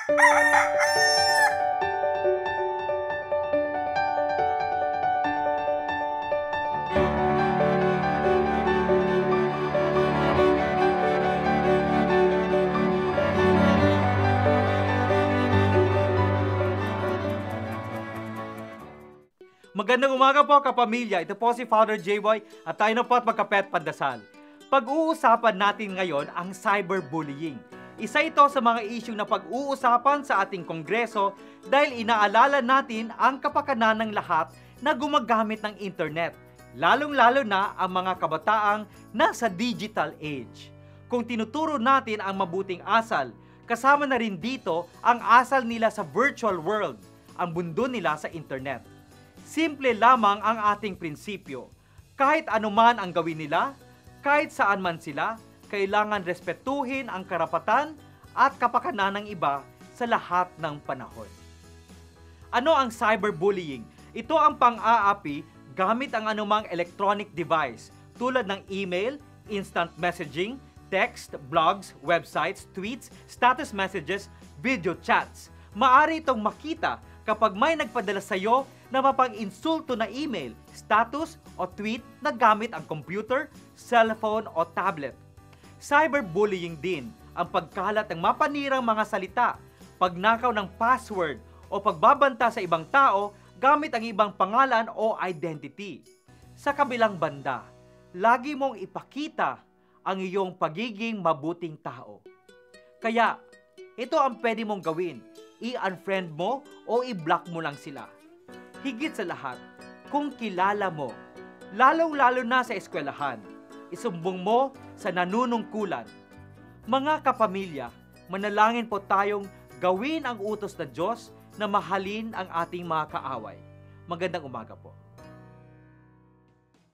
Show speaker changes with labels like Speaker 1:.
Speaker 1: Magandang umaga po kapamilya, ito po si Father J-Boy at tayo na po at magkapet pandasal. Pag-uusapan natin ngayon ang cyberbullying. Isa ito sa mga isyung na pag-uusapan sa ating kongreso dahil inaalala natin ang kapakanan ng lahat na gumagamit ng internet, lalong-lalo na ang mga kabataang nasa digital age. Kung tinuturo natin ang mabuting asal, kasama na rin dito ang asal nila sa virtual world, ang mundo nila sa internet. Simple lamang ang ating prinsipyo. Kahit anuman ang gawin nila, kahit saan man sila, kailangan respetuhin ang karapatan at kapakanan ng iba sa lahat ng panahon. Ano ang cyberbullying? Ito ang pang-aapi gamit ang anumang electronic device tulad ng email, instant messaging, text, blogs, websites, tweets, status messages, video chats. Maari itong makita kapag may nagpadala sa iyo na mapang-insulto na email, status o tweet na gamit ang computer, cellphone o tablet. Cyberbullying din ang pagkalat ng mapanirang mga salita, pagnakaw ng password o pagbabanta sa ibang tao gamit ang ibang pangalan o identity. Sa kabilang banda, lagi mong ipakita ang iyong pagiging mabuting tao. Kaya, ito ang pwede mong gawin. I-unfriend mo o i-block mo lang sila. Higit sa lahat, kung kilala mo, lalong-lalo na sa eskwelahan, isumbong mo sa nanunungkulan. Mga kapamilya, manalangin po tayong gawin ang utos ng Diyos na mahalin ang ating mga kaaway. Magandang umaga po.